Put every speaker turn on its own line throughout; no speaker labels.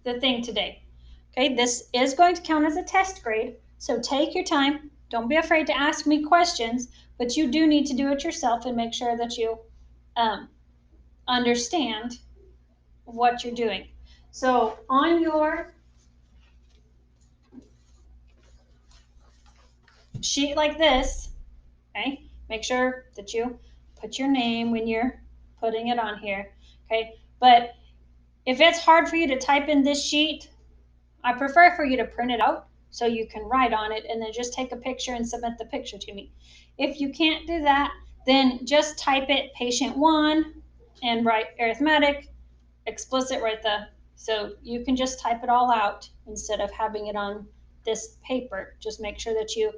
the thing today. Okay, this is going to count as a test grade, so take your time. Don't be afraid to ask me questions, but you do need to do it yourself and make sure that you understand what you're doing. So on your sheet like this, okay, make sure that you put your name when you're putting it on here, okay? But if it's hard for you to type in this sheet, I prefer for you to print it out so you can write on it and then just take a picture and submit the picture to me. If you can't do that, then just type it patient one and write arithmetic, explicit right there. So you can just type it all out instead of having it on this paper. Just make sure that you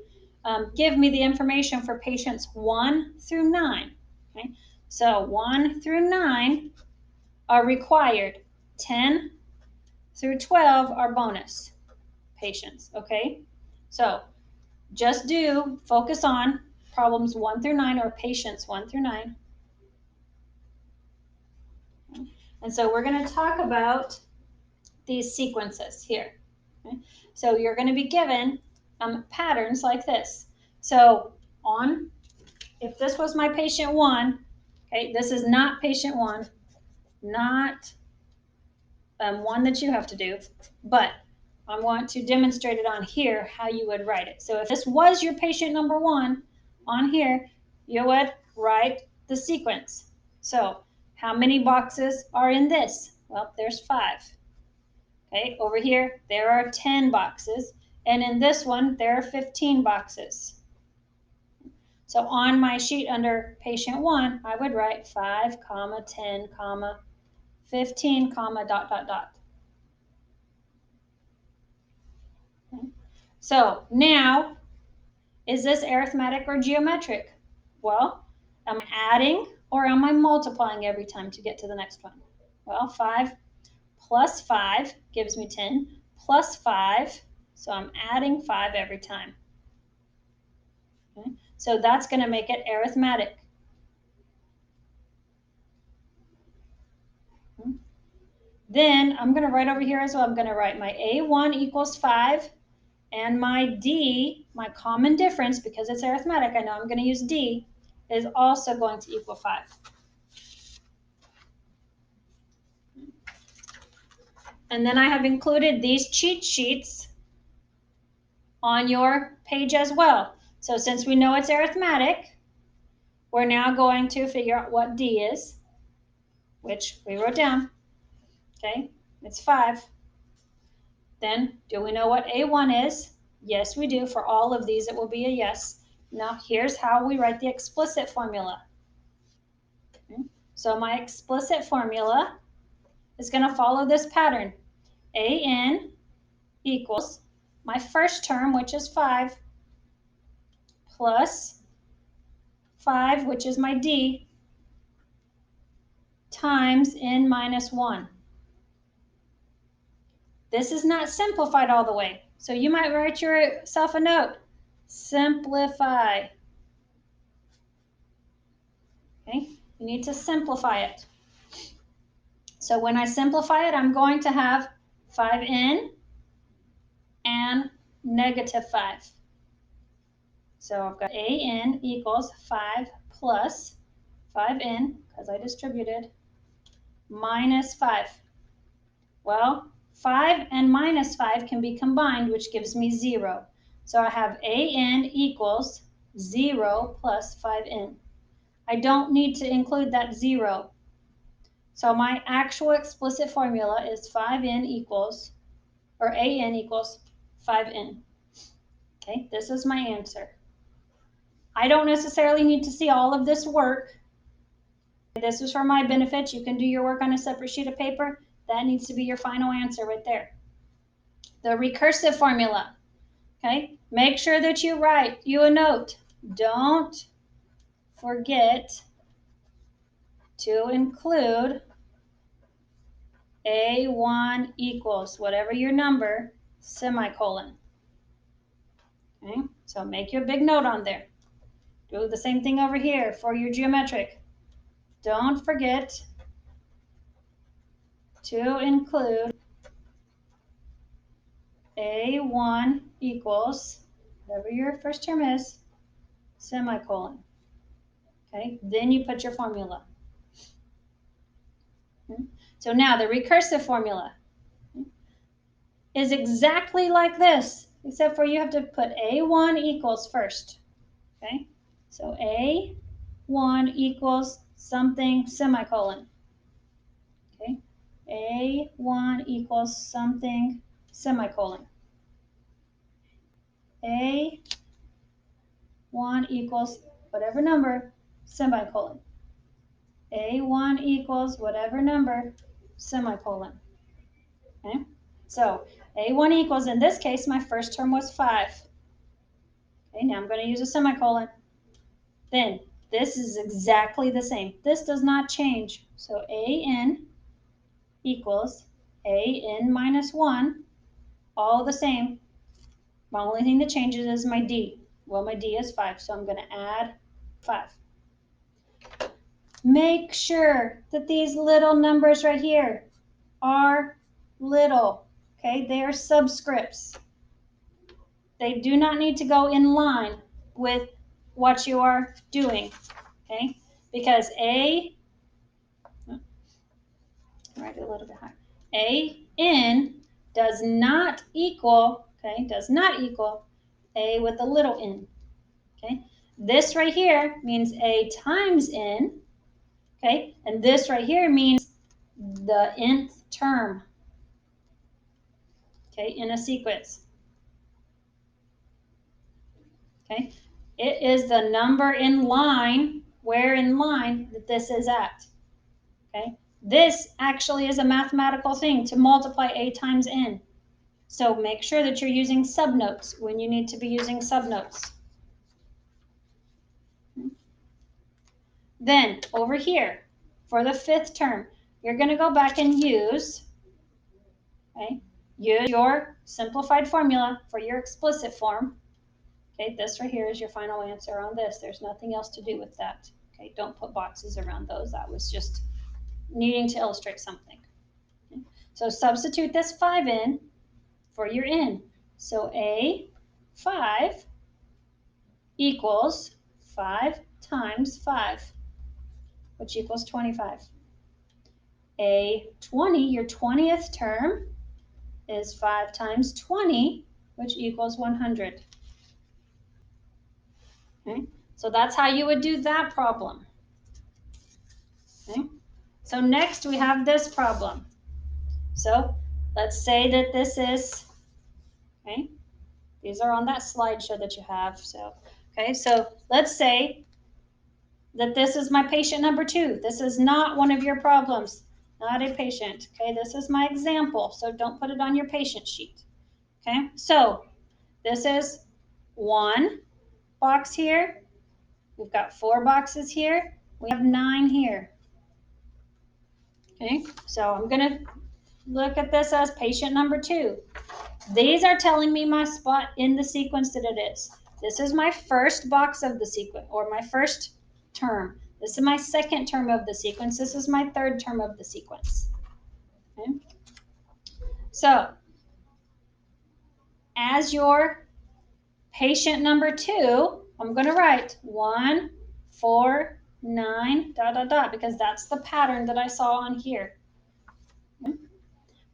give me the information for patients 1 through 9. Okay? So 1 through 9 are required. 10 through 12 are bonus patients. Okay? So just focus on problems 1 through 9 or patients 1 through 9. And so we're going to talk about these sequences here. Okay? So you're going to be given patterns like this. So if this was my patient 1, okay, this is not patient 1, not one that you have to do, but I want to demonstrate it on here how you would write it. So if this was your patient number 1 on here, you would write the sequence. So how many boxes are in this? Well, there's 5. Okay, over here, there are 10 boxes, and in this one, there are 15 boxes. So on my sheet under patient 1, I would write 5, 10, 15, dot, dot, dot. Okay. So now, is this arithmetic or geometric? Well, am I adding or am I multiplying every time to get to the next one? Well, 5 plus 5 gives me 10, plus 5, so I'm adding 5 every time. Okay? So that's going to make it arithmetic. Then I'm going to write over here as well. I'm going to write my A1 equals 5, and my D, my common difference, because it's arithmetic, I know I'm going to use D, is also going to equal 5. And then I have included these cheat sheets on your page as well. So since we know it's arithmetic, we're now going to figure out what D is, which we wrote down. Okay, it's 5. Then, do we know what A1 is? Yes, we do. For all of these, it will be a yes. Now, here's how we write the explicit formula. Okay. So my explicit formula is going to follow this pattern. AN equals my first term, which is 5, plus 5, which is my D, times n minus 1. This is not simplified all the way. So you might write yourself a note. Simplify. Okay? You need to simplify it. So when I simplify it, I'm going to have 5n and negative 5. So I've got an equals 5 plus 5n, because I distributed, minus 5. Well, 5 and minus 5 can be combined, which gives me 0. So I have an equals 0 plus 5n. I don't need to include that 0. So my actual explicit formula is 5n equals, or an equals 5n. Okay, this is my answer. I don't necessarily need to see all of this work. This is for my benefit. You can do your work on a separate sheet of paper. That needs to be your final answer right there. The recursive formula. Okay, make sure that you write you a note. Don't forget to include A1 equals whatever your number, semicolon. Okay, so make you a big note on there. Do the same thing over here for your geometric. Don't forget to include A1 equals, whatever your first term is, semicolon. Okay, then you put your formula. So now the recursive formula is exactly like this, except for you have to put A1 equals first. Okay, so A1 equals something semicolon. Okay, A1 equals something semicolon. A1 equals whatever number semicolon. A1 equals whatever number semicolon. Okay, so A1 equals, in this case, my first term was 5. Okay, now I'm going to use a semicolon. Then this is exactly the same. This does not change. So AN equals AN minus 1, all the same. My only thing that changes is my D. Well, my D is 5, so I'm going to add 5. Make sure that these little numbers right here are little, okay? They are subscripts. They do not need to go in line with what you are doing, okay? Because write it a little bit higher. AN does not equal, okay, does not equal A with a little n, okay? This right here means A times n, okay? And this right here means the nth term, okay, in a sequence, okay? It is the number in line, where in line that this is at, okay? This actually is a mathematical thing to multiply A times n. So make sure that you're using subnotes when you need to be using subnotes. Then over here, for the 5th term, you're going to go back and use your simplified formula for your explicit form. Okay, this right here is your final answer on this. There's nothing else to do with that. Okay, don't put boxes around those. That was just needing to illustrate something. Okay. So substitute this 5 in for your n. So A5 equals 5 times 5, which equals 25. A20, your 20th term, is 5 times 20, which equals 100. Okay? So that's how you would do that problem. Okay? So next we have this problem. So let's say that this is, okay, these are on that slideshow that you have. So, okay, so let's say that this is my patient number 2. This is not one of your problems, not a patient. Okay, this is my example, so don't put it on your patient sheet. Okay, so this is 1 box here. We've got 4 boxes here. We have 9 here. Okay, so I'm going to look at this as patient number 2. These are telling me my spot in the sequence that it is. This is my first box of the sequence, or my first term. This is my second term of the sequence. This is my third term of the sequence. Okay? So, as your patient number 2, I'm going to write 1, 4, 9, dot, dot, dot, because that's the pattern that I saw on here. Okay?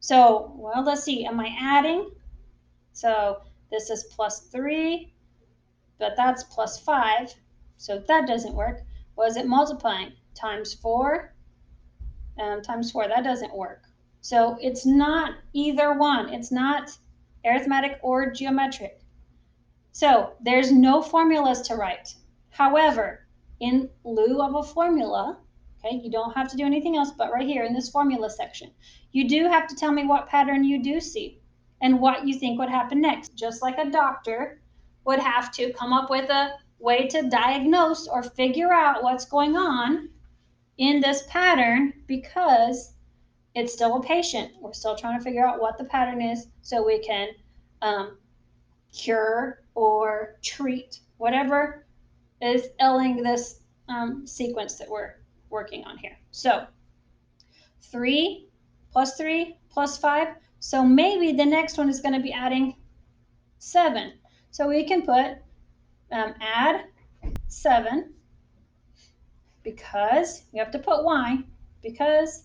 So, well, let's see. Am I adding? So, this is plus 3, but that's plus 5. So that doesn't work. Was it multiplying? Times 4, times 4. That doesn't work. So it's not either one. It's not arithmetic or geometric. So there's no formulas to write. However, in lieu of a formula, okay, you don't have to do anything else but right here in this formula section, you do have to tell me what pattern you do see and what you think would happen next. Just like a doctor would have to come up with a way to diagnose or figure out what's going on in this pattern, because it's still a patient. We're still trying to figure out what the pattern is so we can cure or treat whatever is ailing this sequence that we're working on here. So 3 plus 3 plus 5. So maybe the next one is going to be adding 7. So we can put add 7 because you have to put y because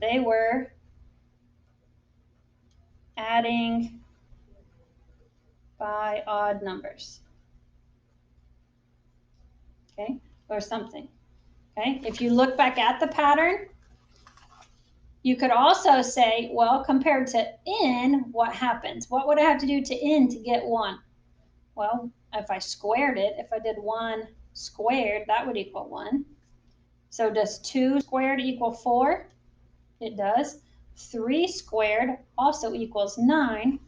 they were adding by odd numbers. Okay, or something. Okay, if you look back at the pattern, you could also say, well, compared to n, what happens? What would I have to do to n to get 1? Well, if I squared it, if I did 1 squared, that would equal 1. So does 2 squared equal 4? It does. 3 squared also equals 9.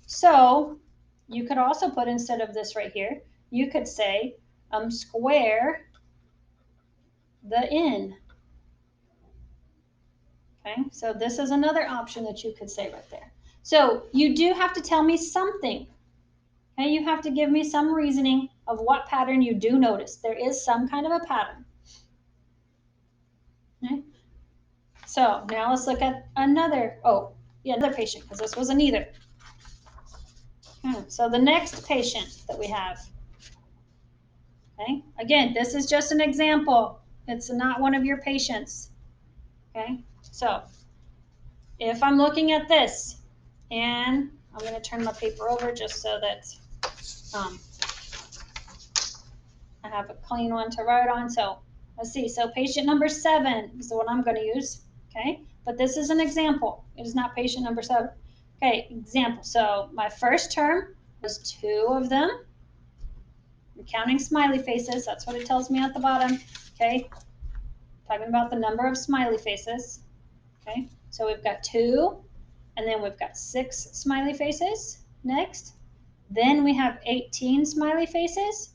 So you could also put, instead of this right here, you could say square the n. Okay, so this is another option that you could say right there. So you do have to tell me something. Okay, you have to give me some reasoning of what pattern you do notice. There is some kind of a pattern. Okay, so now let's look at another patient, because this was a neither. So the next patient that we have. Okay, again, this is just an example. It's not one of your patients. Okay, so if I'm looking at this, and I'm going to turn my paper over just so that I have a clean one to write on. So let's see. So patient number 7 is the one I'm going to use. Okay, but this is an example. It is not patient number 7. Okay, example. So my first term was 2 of them. I'm counting smiley faces. That's what it tells me at the bottom. Okay, talking about the number of smiley faces. Okay, so we've got 2, and then we've got 6 smiley faces next. Then we have 18 smiley faces,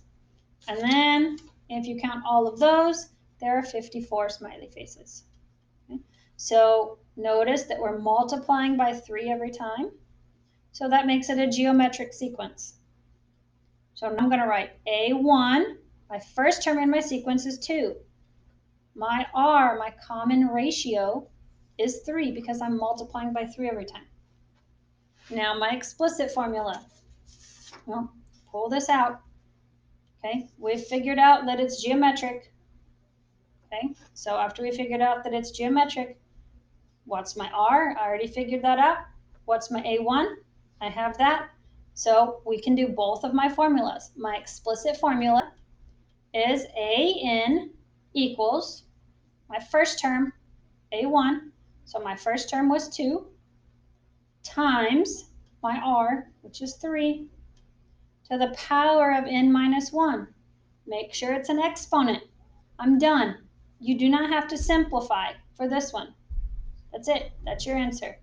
and then if you count all of those, there are 54 smiley faces. Okay? So notice that we're multiplying by 3 every time. So that makes it a geometric sequence. So I'm going to write A1. My first term in my sequence is 2. My R, my common ratio, is 3 because I'm multiplying by 3 every time. Now my explicit formula. Well, pull this out. Okay, we've figured out that it's geometric. Okay, so after we figured out that it's geometric, what's my R? I already figured that out. What's my A1? I have that. So we can do both of my formulas. My explicit formula is AN equals my first term, A1. So my first term was 2 times my R, which is 3, to the power of n minus 1. Make sure it's an exponent. I'm done. You do not have to simplify for this one. That's it. That's your answer.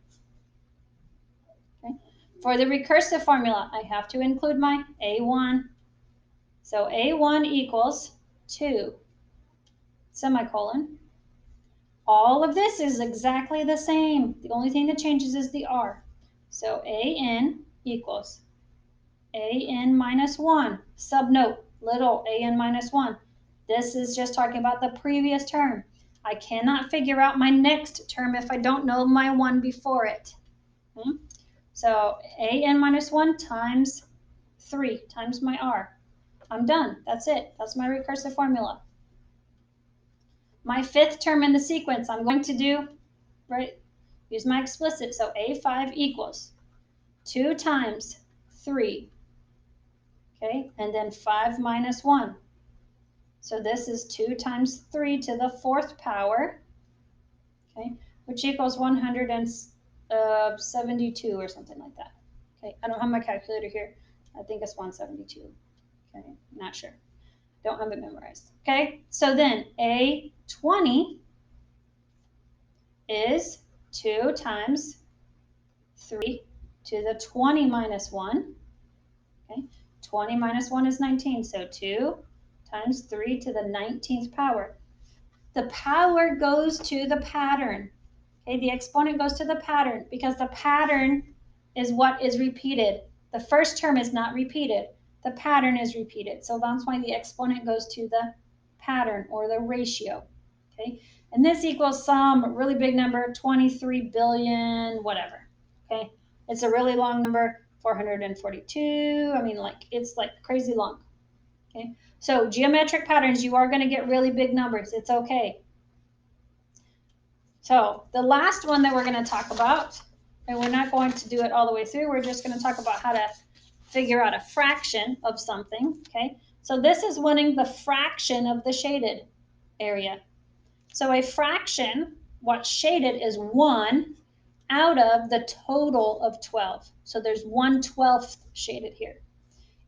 Okay. For the recursive formula, I have to include my A1. So A1 equals 2, semicolon. All of this is exactly the same. The only thing that changes is the R. So AN equals AN minus 1. Subnote, little AN minus 1. This is just talking about the previous term. I cannot figure out my next term if I don't know my one before it. So AN minus 1 times 3 times my R. I'm done. That's it. That's my recursive formula. My fifth term in the sequence, I'm going to do, right, use my explicit. So A5 equals 2 times 3. Okay, and then 5 minus 1. So this is 2 times 3 to the 4th power, okay, which equals 172 or something like that. Okay, I don't have my calculator here. I think it's 172. Okay, not sure. Don't have it memorized. Okay, so then A20 is 2 times 3 to the 20 minus 1. Okay, 20 minus 1 is 19, so 2 times 3 to the 19th power. The power goes to the pattern. Okay, the exponent goes to the pattern because the pattern is what is repeated. The first term is not repeated. The pattern is repeated. So that's why the exponent goes to the pattern or the ratio. Okay, and this equals some really big number, 23 billion, whatever. okay? It's a really long number, 442. I mean, like, it's like crazy long, okay? So geometric patterns, you are gonna get really big numbers. It's okay. So the last one that we're gonna talk about, and we're not going to do it all the way through, we're just gonna talk about how to figure out a fraction of something, okay? So this is wanting the fraction of the shaded area. So a fraction, what's shaded, is 1 out of the total of 12. So there's 1/12 shaded here.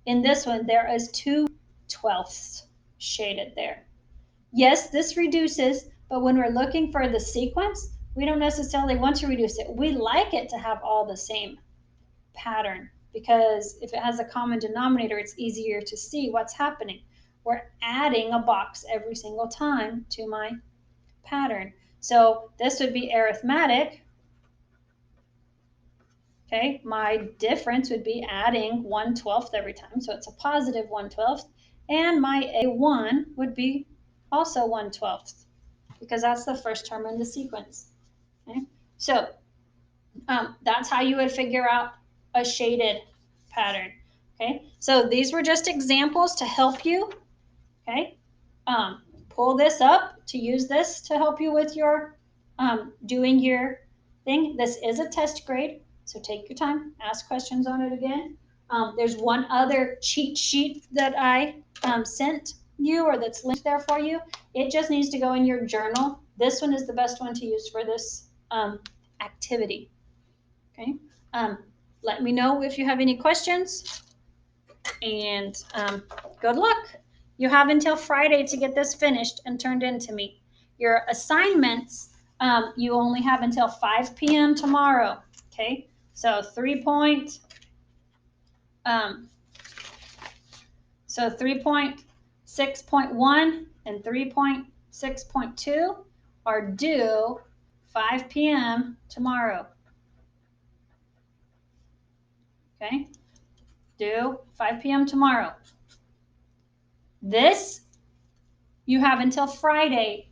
In this one, there is 2/12 shaded there. Yes, this reduces, but when we're looking for the sequence, we don't necessarily want to reduce it. We like it to have all the same pattern, because if it has a common denominator, it's easier to see what's happening. We're adding a box every single time to my pattern. So this would be arithmetic. Okay, my difference would be adding 1/12 every time, so it's a positive 1/12. And my A1 would be also 1/12, because that's the first term in the sequence. Okay, so that's how you would figure out a shaded pattern. Okay, so these were just examples to help you. Okay, pull this up to use this to help you with your doing your thing. This is a test grade, so take your time, ask questions on it again. There's one other cheat sheet that I sent you, or that's linked there for you. It just needs to go in your journal. This one is the best one to use for this activity. Okay. Let me know if you have any questions, and good luck. You have until Friday to get this finished and turned in to me. Your assignments, you only have until 5 p.m. tomorrow. Okay, so 3.6.1 and 3.6.2 are due 5 p.m. tomorrow. Okay, due 5 p.m. tomorrow. This you have until Friday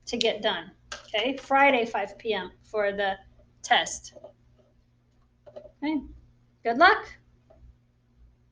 to get done. Okay, Friday 5 p.m. for the test. Okay, good luck.